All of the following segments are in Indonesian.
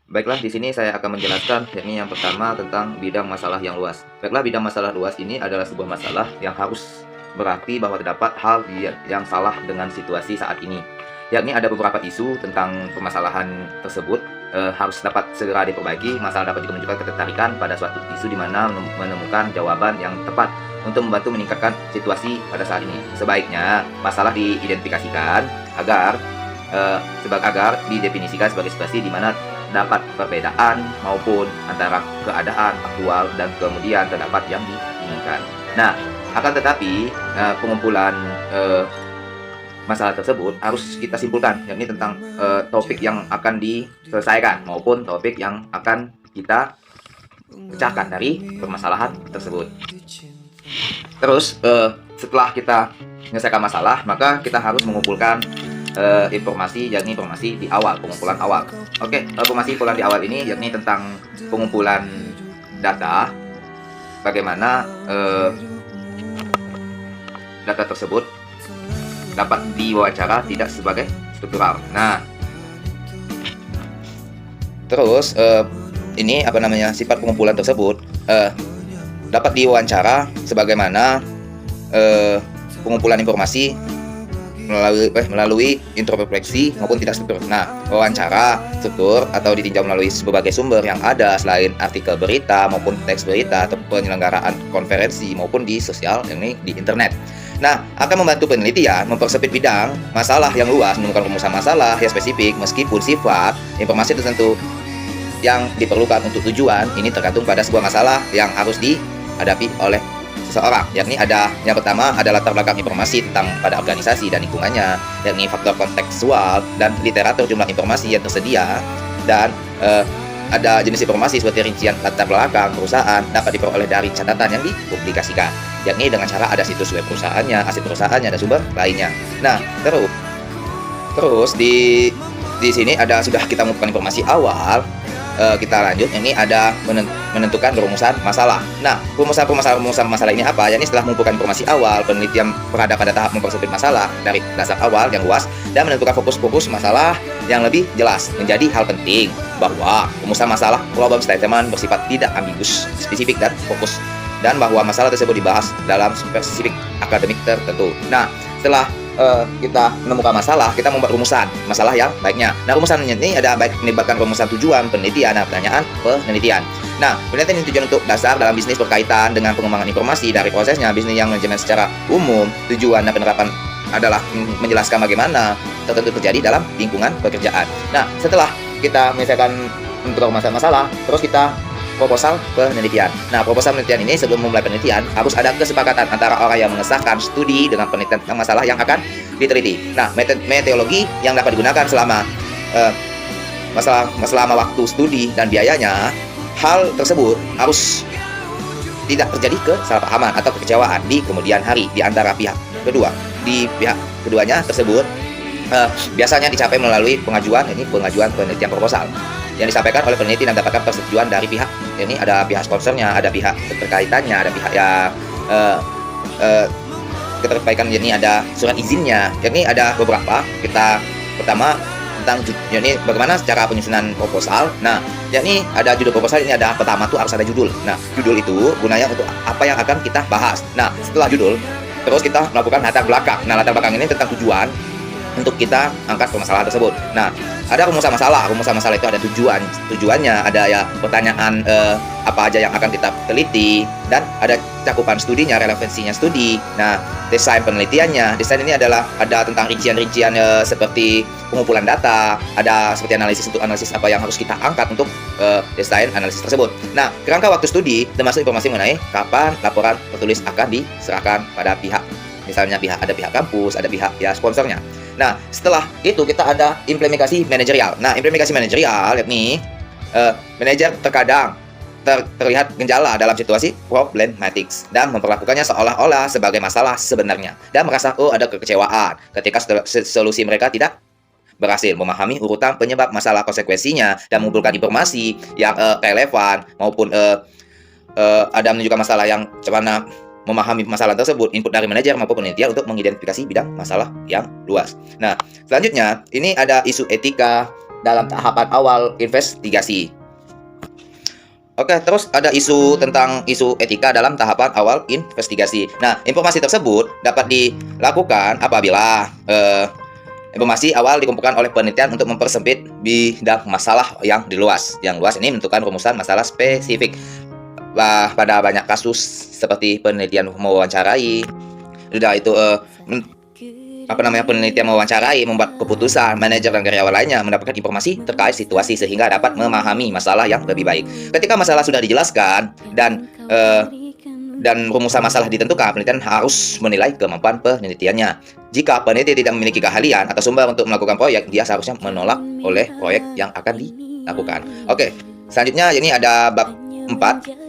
Baiklah, di sini saya akan menjelaskan, yakni yang pertama tentang bidang masalah yang luas. Baiklah, bidang masalah luas ini adalah sebuah masalah yang harus berarti bahwa terdapat hal yang salah dengan situasi saat ini. Yakni ada beberapa isu tentang permasalahan tersebut harus dapat segera diperbaiki. Masalah dapat juga menunjukkan ketertarikan pada suatu isu di mana menemukan jawaban yang tepat untuk membantu meningkatkan situasi pada saat ini. Sebaiknya masalah diidentifikasikan agar didefinisikan sebagai situasi di mana dapat perbedaan maupun antara keadaan aktual dan kemudian terdapat yang diinginkan. Nah, akan tetapi pengumpulan masalah tersebut harus kita simpulkan, yakni tentang topik yang akan diselesaikan maupun topik yang akan kita pecahkan dari permasalahan tersebut. Terus setelah kita menyelesaikan masalah, maka kita harus mengumpulkan informasi, yakni informasi di awal, pengumpulan awal. Oke, pengumpulan di awal ini yakni tentang pengumpulan data, bagaimana data tersebut dapat diwawancara tidak sebagai struktural. Nah, terus ini sifat pengumpulan tersebut dapat diwawancara sebagaimana pengumpulan informasi melalui introspeksi maupun tidak struktur. Nah, wawancara struktur atau ditinjau melalui berbagai sumber yang ada selain artikel berita maupun teks berita atau penyelenggaraan konferensi maupun di sosial, ini di internet. Nah, akan membantu penelitian mempersempit bidang masalah yang luas, menemukan rumusan masalah yang spesifik meskipun sifat informasi tertentu yang diperlukan untuk tujuan ini tergantung pada sebuah masalah yang harus dihadapi oleh seseorang, yakni ada yang pertama ada latar belakang informasi tentang pada organisasi dan lingkungannya, yakni faktor kontekstual dan literatur jumlah informasi yang tersedia, dan ada jenis informasi seperti rincian latar belakang perusahaan dapat diperoleh dari catatan yang dipublikasikan, yakni dengan cara ada situs web perusahaannya, aset perusahaannya, dan sumber lainnya. Nah, terus di sini sudah kita mengumpulkan informasi awal. Kita lanjut, ini ada menentukan rumusan masalah. Nah, rumusan masalah ini apa? Yakni setelah mengumpulkan informasi awal, penelitian berada pada tahap mempersempit masalah dari dasar awal yang luas dan menentukan fokus masalah yang lebih jelas. Menjadi hal penting bahwa rumusan masalah problem statement bersifat tidak ambigus, spesifik dan fokus, dan bahwa masalah tersebut dibahas dalam spesifik akademik tertentu. Nah, setelah kita menemukan masalah, kita membuat rumusan masalah yang baiknya. Nah, rumusan ini ada baik melibatkan rumusan tujuan penelitian, pertanyaan penelitian. Nah, penelitian ini tujuan untuk dasar dalam bisnis berkaitan dengan pengembangan informasi dari prosesnya bisnis yang manajemen secara umum. Tujuan dan penerapan adalah menjelaskan bagaimana tertentu terjadi dalam lingkungan pekerjaan. Nah, setelah kita menyelesaikan untuk masalah, terus kita proposal penelitian. Nah, proposal penelitian ini sebelum memulai penelitian harus ada kesepakatan antara orang yang mengesahkan studi dengan penelitian tentang masalah yang akan diteliti. Nah, metodologi yang dapat digunakan selama waktu studi dan biayanya, hal tersebut harus tidak terjadi kesalahpahaman atau kekecewaan di kemudian hari di antara pihak kedua. Di pihak keduanya tersebut biasanya dicapai melalui pengajuan penelitian proposal yang disampaikan oleh peneliti dan mendapatkan persetujuan dari pihak, ini ada pihak sponsornya, ada pihak keterkaitannya, ada pihak yang keterkaitan, ini ada surat izinnya. Ini ada beberapa. Kita pertama tentang ini bagaimana cara penyusunan proposal. Nah, yakni ada judul proposal, ini ada pertama tuh harus ada judul. Nah, judul itu gunanya untuk apa yang akan kita bahas. Nah, setelah judul terus kita melakukan latar belakang. Nah, latar belakang ini tentang tujuan untuk kita angkat permasalahan tersebut. Nah, ada rumusan masalah. Rumusan masalah itu ada tujuannya, ada ya pertanyaan apa aja yang akan kita teliti, dan ada cakupan studinya, relevansinya studi. Nah, desain penelitiannya. Desain ini ada tentang rincian-rincian seperti pengumpulan data, ada seperti analisis apa yang harus kita angkat untuk desain analisis tersebut. Nah, kerangka waktu studi termasuk informasi mengenai kapan laporan tertulis akan diserahkan pada pihak. Misalnya ada pihak kampus, ada pihak ya sponsornya. Nah, setelah itu kita ada implementasi manajerial. Nah, implementasi manajerial yakni manajer terkadang terlihat gejala dalam situasi problematik dan memperlakukannya seolah-olah sebagai masalah sebenarnya, dan merasa ada kekecewaan ketika solusi mereka tidak berhasil memahami urutan penyebab masalah, konsekuensinya, dan mengumpulkan informasi yang relevan maupun ada menunjukkan masalah yang bagaimana memahami masalah tersebut, input dari manajer maupun penelitian untuk mengidentifikasi bidang masalah yang luas. Nah, selanjutnya ini ada isu etika dalam tahapan awal investigasi. Oke, terus ada isu tentang isu etika dalam tahapan awal investigasi. Nah, informasi tersebut dapat dilakukan apabila informasi awal dikumpulkan oleh penelitian untuk mempersempit bidang masalah yang luas. Yang luas ini menentukan rumusan masalah spesifik. Pada banyak kasus seperti penelitian mewawancarai, sudah itu penelitian mewawancarai, membuat keputusan, manajer dan karyawan lainnya mendapatkan informasi terkait situasi sehingga dapat memahami masalah yang lebih baik. Ketika masalah sudah dijelaskan dan rumusan masalah ditentukan, penelitian harus menilai kemampuan penelitiannya. Jika peneliti tidak memiliki keahlian atau sumber untuk melakukan proyek, dia seharusnya menolak oleh proyek yang akan dilakukan. Oke, selanjutnya ini ada bab 4.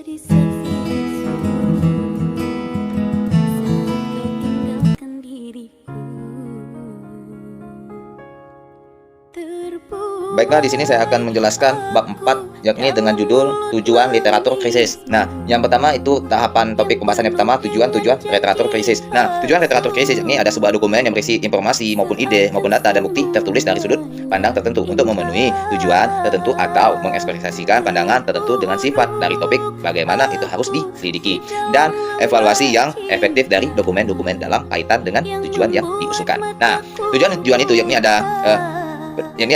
Baiklah, di sini saya akan menjelaskan bab 4, yakni dengan judul tujuan literatur krisis. Nah, yang pertama itu tahapan topik pembahasan yang pertama, tujuan literatur krisis. Nah, tujuan literatur krisis ini ada sebuah dokumen yang berisi informasi maupun ide maupun data dan bukti tertulis dari sudut pandang tertentu untuk memenuhi tujuan tertentu atau mengekspresikan pandangan tertentu dengan sifat dari topik bagaimana itu harus diselidiki dan evaluasi yang efektif dari dokumen-dokumen dalam kaitan dengan tujuan yang diusulkan. Nah, tujuan itu yakni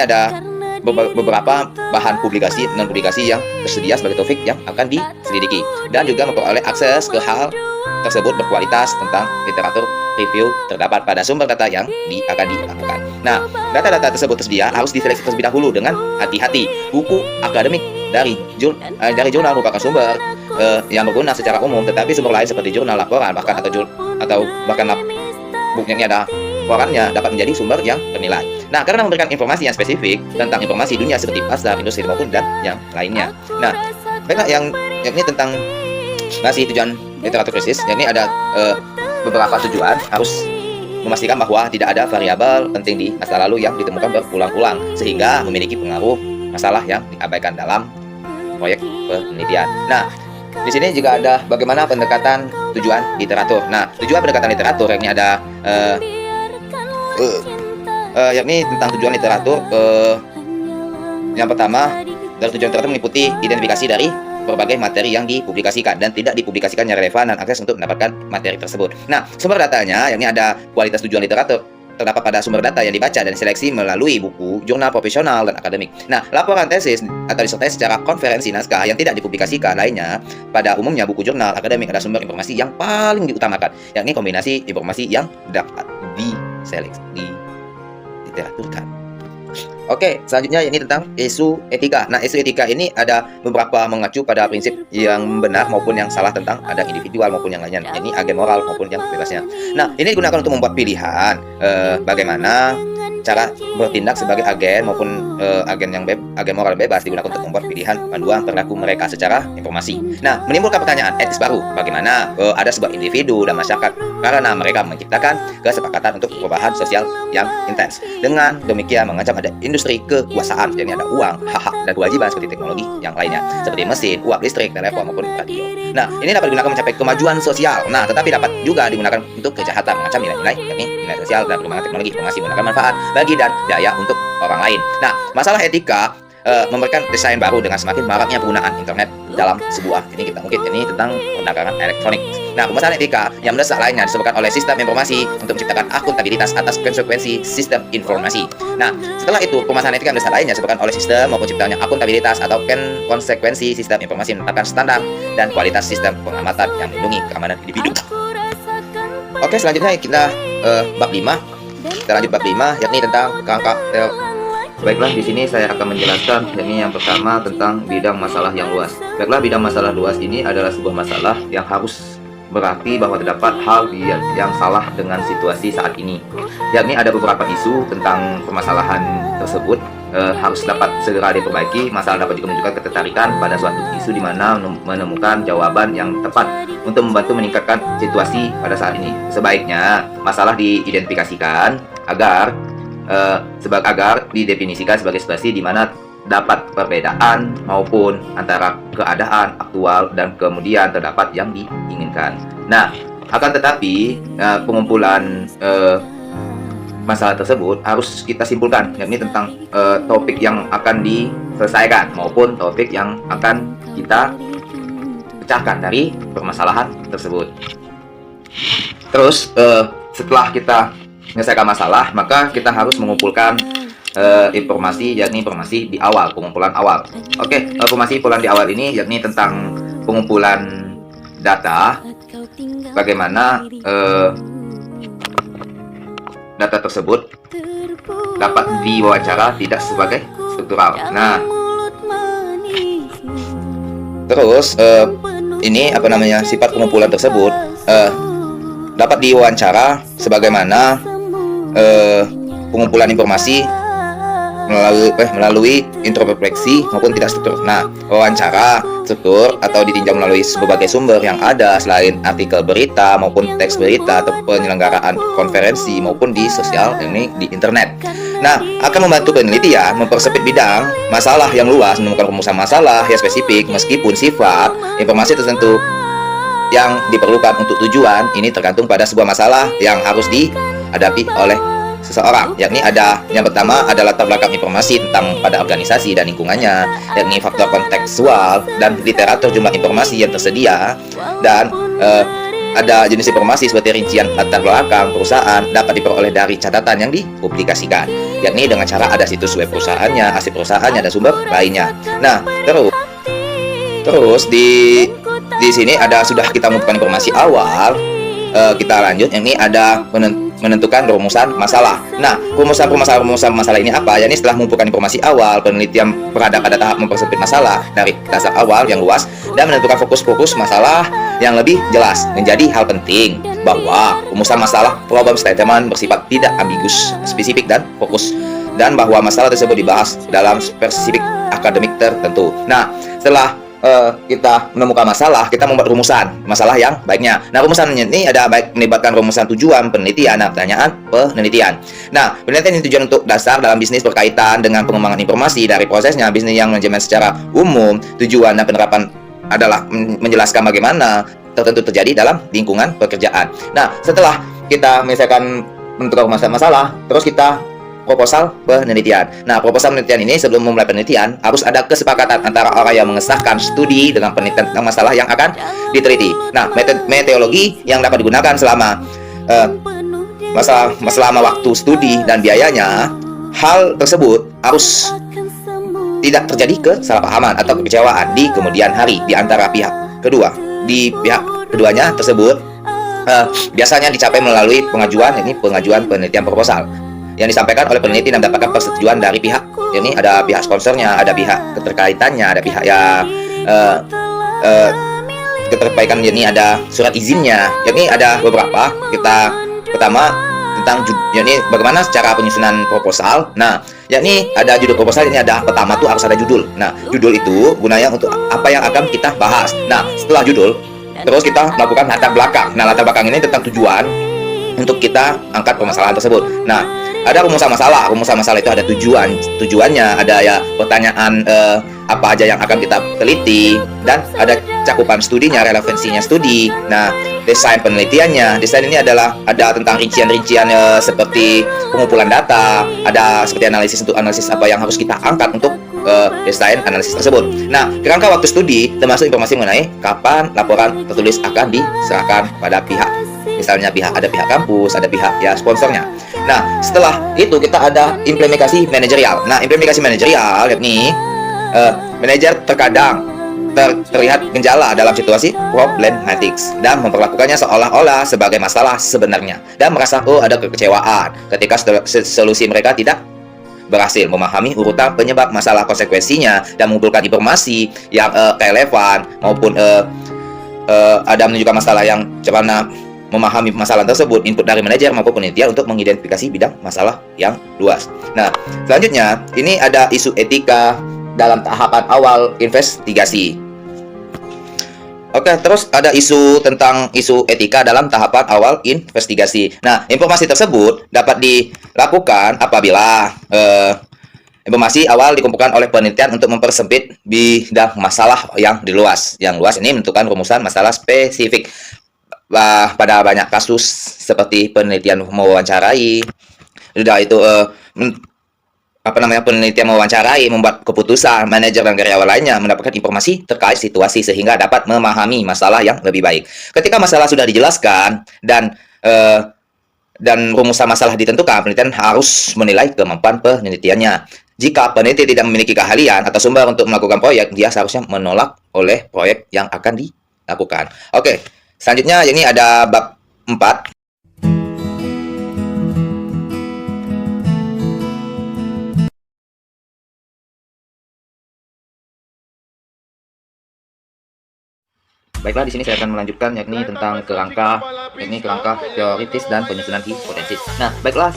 ada beberapa bahan publikasi non publikasi yang tersedia sebagai topik yang akan diselidiki dan juga memperoleh akses ke hal tersebut berkualitas tentang literatur review terdapat pada sumber data yang akan dilakukan. Nah, data-data tersebut tersedia harus diseleksi terlebih dahulu dengan hati-hati. Buku akademik dari jurnal merupakan sumber yang berguna secara umum, tetapi sumber lain seperti jurnal laporan bahkan bukunya ada laporannya dapat menjadi sumber yang ternilai. Nah, karena memberikan informasi yang spesifik tentang informasi dunia seperti pasar, industri maupun dan yang lainnya. Nah, baiklah, yang ini tentang masih tujuan literatur krisis, yakni ada beberapa tujuan harus memastikan bahwa tidak ada variabel penting di masa lalu yang ditemukan berulang-ulang sehingga memiliki pengaruh masalah yang diabaikan dalam proyek penelitian. Nah, di sini juga ada bagaimana pendekatan tujuan literatur. Nah, tujuan pendekatan literatur yakni ada yakni tentang tujuan literatur. Yang pertama, dari tujuan literatur meliputi identifikasi dari berbagai materi yang dipublikasikan dan tidak dipublikasikannya relevan dan akses untuk mendapatkan materi tersebut. Nah, sumber datanya yakni ada kualitas tujuan literatur terdapat pada sumber data yang dibaca dan seleksi melalui buku, jurnal profesional, dan akademik. Nah, laporan tesis atau disertai secara konferensi naskah yang tidak dipublikasikan lainnya, pada umumnya buku jurnal akademik adalah sumber informasi yang paling diutamakan, yakni kombinasi informasi yang dapat diliteraturkan. Oke, selanjutnya ini tentang isu etika. Nah, isu etika ini ada beberapa mengacu pada prinsip yang benar maupun yang salah tentang ada individual maupun yang lainnya, yakni agen moral maupun yang bebasnya. Nah, ini digunakan untuk membuat pilihan bagaimana cara bertindak sebagai agen maupun agen moral bebas digunakan untuk membuat pilihan panduan perilaku mereka secara informasi. Nah, menimbulkan pertanyaan etis baru, bagaimana ada sebuah individu dan masyarakat karena mereka menciptakan kesepakatan untuk perubahan sosial yang intens. Dengan demikian mengancam ada industri kekuasaan, jadi ada uang, hak-hak dan kewajiban seperti teknologi yang lainnya, seperti mesin, uap, listrik, telepon maupun radio. Nah, ini dapat digunakan mencapai kemajuan sosial. Nah, tetapi dapat juga digunakan untuk kejahatan, mengancam nilai-nilai, yakni nilai sosial dan perkembangan teknologi, informasi menggunakan manfaat bagi dan daya untuk orang lain. Nah, masalah etika memberikan desain baru dengan semakin maraknya penggunaan internet dalam sebuah ini tentang perdagangan elektronik. Nah, permasalahan etika yang mendesak lainnya disebabkan oleh sistem informasi untuk menciptakan akuntabilitas atas konsekuensi sistem informasi. Nah, setelah itu permasalahan etika yang mendesak lainnya disebabkan oleh sistem maupun ciptaannya akuntabilitas atau konsekuensi sistem informasi menetapkan standar dan kualitas sistem pengamatan yang melindungi keamanan individu. Oke, selanjutnya kita bab 5. Kita lanjut bab 5, yakni tentang kerangka. Baiklah, di sini saya akan menjelaskan yakni yang pertama tentang bidang masalah yang luas. Baiklah, bidang masalah luas ini adalah sebuah masalah yang harus berarti bahwa terdapat hal yang salah dengan situasi saat ini. Yakni ada beberapa isu tentang permasalahan tersebut harus dapat segera diperbaiki. Masalah dapat juga menunjukkan ketertarikan pada suatu isu di mana menemukan jawaban yang tepat untuk membantu meningkatkan situasi pada saat ini. Sebaiknya masalah diidentifikasikan agar didefinisikan sebagai situasi di mana dapat perbedaan maupun antara keadaan aktual dan kemudian terdapat yang diinginkan. Nah, akan tetapi pengumpulan masalah tersebut harus kita simpulkan, yakni tentang topik yang akan diselesaikan maupun topik yang akan kita pecahkan dari permasalahan tersebut. Terus setelah kita menyelesaikan masalah, maka kita harus mengumpulkan informasi, yakni informasi di awal, pengumpulan awal. Oke, informasi pengumpulan di awal ini yakni tentang pengumpulan data, bagaimana data tersebut dapat diwawancara tidak sebagai struktural. Nah, terus ini sifat pengumpulan tersebut dapat diwawancara sebagaimana pengumpulan informasi melalui introspeksi maupun tidak struktur. Nah, wawancara struktur atau ditinjau melalui berbagai sumber yang ada selain artikel berita maupun teks berita atau penyelenggaraan konferensi maupun di sosial, ini di internet. Nah, akan membantu penelitian mempersempit bidang masalah yang luas, menemukan rumusan masalah yang spesifik meskipun sifat informasi tertentu yang diperlukan untuk tujuan ini tergantung pada sebuah masalah yang harus dihadapi oleh seseorang, yakni ada yang pertama ada latar belakang informasi tentang pada organisasi dan lingkungannya, yakni faktor kontekstual dan literatur jumlah informasi yang tersedia, dan ada jenis informasi seperti rincian latar belakang perusahaan dapat diperoleh dari catatan yang dipublikasikan, yakni dengan cara ada situs web perusahaannya, arsip perusahaannya, dan sumber lainnya. Nah, terus di sini sudah kita mengumpulkan informasi awal. Kita lanjut, ini ada menentukan rumusan masalah. Nah, rumusan masalah ini apa? Yakni setelah mengumpulkan informasi awal, penelitian berada pada tahap mempersempit masalah dari dasar awal yang luas dan menentukan fokus masalah yang lebih jelas. Menjadi hal penting bahwa rumusan masalah problem statement bersifat tidak ambigus, spesifik dan fokus, dan bahwa masalah tersebut dibahas dalam spesifik akademik tertentu. Nah, setelah kita menemukan masalah, kita membuat rumusan masalah yang baiknya. Nah, rumusannya ini ada baik melibatkan rumusan tujuan penelitian, pertanyaan penelitian. Nah, penelitian ini tujuan untuk dasar dalam bisnis berkaitan dengan pengembangan informasi dari prosesnya bisnis yang manajemen secara umum. Tujuan dan penerapan adalah menjelaskan bagaimana tertentu terjadi dalam lingkungan pekerjaan. Nah, setelah kita misalkan menentukan masalah, terus kita proposal penelitian. Nah, proposal penelitian ini sebelum memulai penelitian harus ada kesepakatan antara orang yang mengesahkan studi dengan penelitian tentang masalah yang akan diteliti. Nah, metodologi yang dapat digunakan selama waktu studi dan biayanya, hal tersebut harus tidak terjadi kesalahpahaman atau kekecewaan di kemudian hari di antara pihak kedua. Di pihak keduanya tersebut biasanya dicapai melalui pengajuan penelitian proposal yang disampaikan oleh peneliti dan mendapatkan persetujuan dari pihak. Ini ada pihak sponsornya, ada pihak keterkaitannya, ada pihak yang keterkaitan, ini ada surat izinnya. Ini ada beberapa. Kita pertama tentang yakni bagaimana cara penyusunan proposal. Nah, yakni ada judul proposal, ini ada pertama tuh harus ada judul. Nah, judul itu gunanya untuk apa yang akan kita bahas. Nah, setelah judul, terus kita melakukan latar belakang. Nah, latar belakang ini tentang tujuan untuk kita angkat permasalahan tersebut. Nah, ada rumusan masalah. Rumusan masalah itu ada tujuannya, ada ya pertanyaan apa aja yang akan kita teliti, dan ada cakupan studinya, relevansinya studi. Nah, desain penelitiannya. Desain ini ada tentang rincian-rincian seperti pengumpulan data, ada seperti analisis apa yang harus kita angkat untuk desain analisis tersebut. Nah, kerangka waktu studi termasuk informasi mengenai kapan laporan tertulis akan diserahkan pada pihak. Misalnya ada pihak kampus, ada pihak ya sponsornya. Nah, setelah itu kita ada implementasi manajerial. Nah, implementasi manajerial yakni manajer terkadang terlihat gejala dalam situasi problematics dan memperlakukannya seolah-olah sebagai masalah sebenarnya, dan merasa ada kekecewaan ketika solusi mereka tidak berhasil memahami urutan penyebab masalah, konsekuensinya, dan mengumpulkan informasi yang relevan maupun ada menunjukkan masalah yang bagaimana memahami masalah tersebut, input dari manajer maupun penelitian untuk mengidentifikasi bidang masalah yang luas. Nah, selanjutnya ini ada isu etika dalam tahapan awal investigasi. Oke, terus ada tentang isu etika dalam tahapan awal investigasi. Nah, informasi tersebut dapat dilakukan apabila informasi awal dikumpulkan oleh penelitian untuk mempersempit bidang masalah yang luas. Yang luas ini menentukan rumusan masalah spesifik. Pada banyak kasus seperti penelitian mewawancarai, Sudah itu penelitian mewawancarai, membuat keputusan, manajer dan karyawan lainnya mendapatkan informasi terkait situasi sehingga dapat memahami masalah yang lebih baik. Ketika masalah sudah dijelaskan dan rumusan masalah ditentukan, penelitian harus menilai kemampuan penelitiannya. Jika peneliti tidak memiliki keahlian atau sumber untuk melakukan proyek, dia seharusnya menolak oleh proyek yang akan dilakukan. Oke, selanjutnya ini ada bab 4. Baiklah, di sini saya akan melanjutkan yakni tentang kerangka teoritis dan penyusunan hipotesis. Nah, baiklah,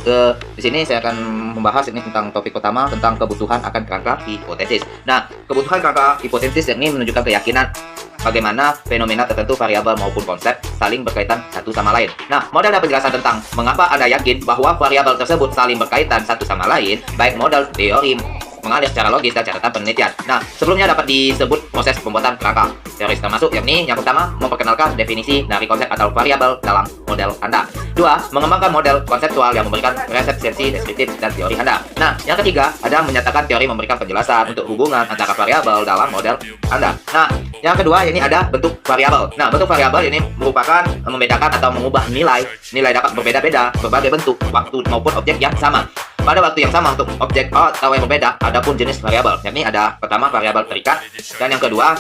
di sini saya akan membahas ini tentang topik pertama tentang kebutuhan akan kerangka hipotesis. Nah, kebutuhan kerangka hipotesis yakni menunjukkan keyakinan bagaimana fenomena tertentu, variabel maupun konsep saling berkaitan satu sama lain. Nah, model dan penjelasan tentang mengapa Anda yakin bahwa variabel tersebut saling berkaitan satu sama lain, baik model, teori, mengalir secara logis dan catatan penelitian. Nah, sebelumnya dapat disebut proses pembuatan kerangka teoris, termasuk yakni yang pertama, memperkenalkan definisi dari konsep atau variabel dalam model Anda. Dua, mengembangkan model konseptual yang memberikan resepsi deskriptif dan teori Anda. Nah, yang ketiga, ada menyatakan teori memberikan penjelasan untuk hubungan antara variabel dalam model Anda. Nah, yang kedua, ini ada bentuk variabel. Nah, bentuk variabel ini merupakan membedakan atau mengubah nilai. Nilai dapat berbeda-beda, berbagai bentuk, waktu maupun objek yang sama. Pada waktu yang sama untuk objek atau yang berbeda, adapun jenis variabel. Yakni ada pertama variabel terikat, dan yang kedua,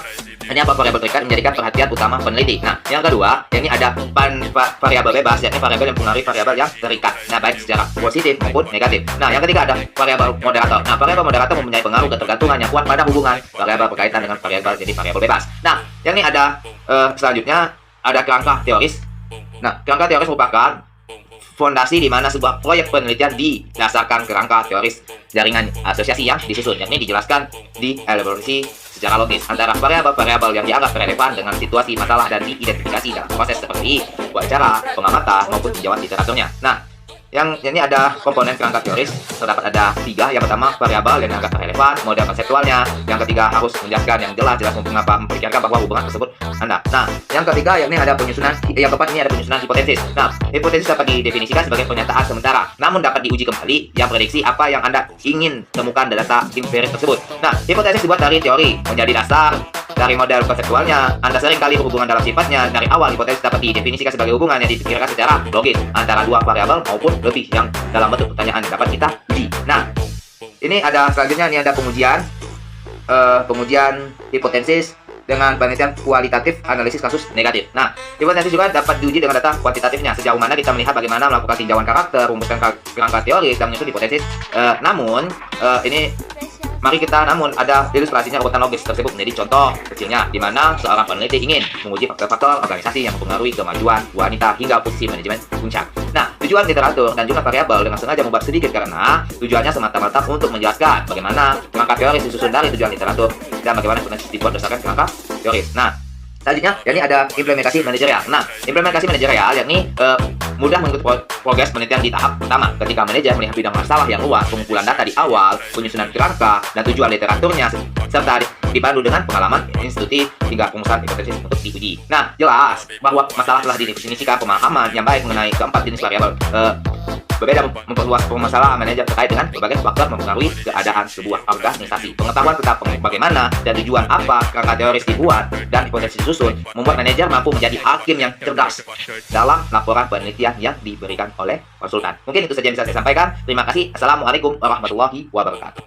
hanya variabel terikat menjadikan perhatian utama peneliti. Nah, yang kedua, yakni ada variabel bebas, yakni variabel yang mempengaruhi variabel yang terikat. Nah, baik secara positif maupun negatif. Nah, yang ketiga ada variabel moderator. Nah, variabel moderator mempunyai pengaruh ketergantungan yang kuat pada hubungan variabel berkaitan dengan variabel jadi variabel bebas. Nah, yakni ada selanjutnya ada kerangka teoris. Nah, kerangka teoris merupakan fondasi di mana sebuah proyek penelitian didasarkan kerangka teoris jaringan asosiasi yang disusun, yakni dijelaskan di elaborasi secara logis antara variabel-variabel yang dianggap relevan dengan situasi masalah dan diidentifikasi dalam proses seperti wawancara, pengamatan, maupun tinjauan literaturnya. Nah, yang ini ada komponen kerangka teoris, terdapat ada 3. Yang pertama, variabel yang dianggap relevan, model konseptualnya. Yang ketiga, harus menjelaskan yang jelas mengapa memperkirakan bahwa hubungan tersebut Anda. Nah, yang ketiga, yakni ada penyusunan, yang keempat ini ada penyusunan hipotesis. Nah, hipotesis dapat didefinisikan sebagai pernyataan sementara, namun dapat diuji kembali yang prediksi apa yang Anda ingin temukan dari data empirik tersebut. Nah, hipotesis dibuat dari teori, menjadi dasar dari model konseptualnya. Anda sering kali berhubungan dalam sifatnya. Dari awal, hipotesis dapat didefinisikan sebagai hubungan yang dipikirkan secara logis antara dua variabel maupun lebih yang dalam bentuk pertanyaan dapat kita uji. Nah, ini ada selanjutnya, ini ada pengujian hipotesis dengan penelitian kualitatif analisis kasus negatif. Nah, hipotesis juga dapat diuji dengan data kuantitatifnya, sejauh mana kita melihat bagaimana melakukan tinjauan karakter, rumuskan kerangka teoris, dan menyusun hipotesis. Namun ada ilustrasinya urutan logis tersebut menjadi contoh kecilnya, di mana seorang peneliti ingin menguji faktor-faktor organisasi yang mempengaruhi kemajuan wanita hingga posisi manajemen puncak. Nah, tujuan literatur dan jumlah variabel dengan sengaja membuat sedikit karena tujuannya semata-mata untuk menjelaskan bagaimana kerangka teoris disusun dari tujuan literatur dan bagaimana hipotesis dibuat berdasarkan kerangka teoris. Nah, selanjutnya, yakni ada implementasi manajerial. Nah, implementasi manajerial yakni mudah mengikuti progres penelitian di tahap pertama. Ketika manajer melihat bidang masalah yang luas, pengumpulan data di awal, penyusunan kerangka, dan tujuan literaturnya, serta dipandu dengan pengalaman institusi hingga rumusan hipotesis untuk diuji. Nah, jelas bahwa masalah telah didefinisikan, pemahaman yang baik mengenai keempat jenis variabel berbeda memperluas permasalahan manajer terkait dengan berbagai faktor mempengaruhi keadaan sebuah organisasi. Pengetahuan tentang bagaimana dan tujuan apa kerangka teoris dibuat dan hipotesis disusun membuat manajer mampu menjadi hakim yang cerdas dalam laporan penelitian yang diberikan oleh konsultan. Mungkin itu saja yang bisa saya sampaikan. Terima kasih. Assalamualaikum warahmatullahi wabarakatuh.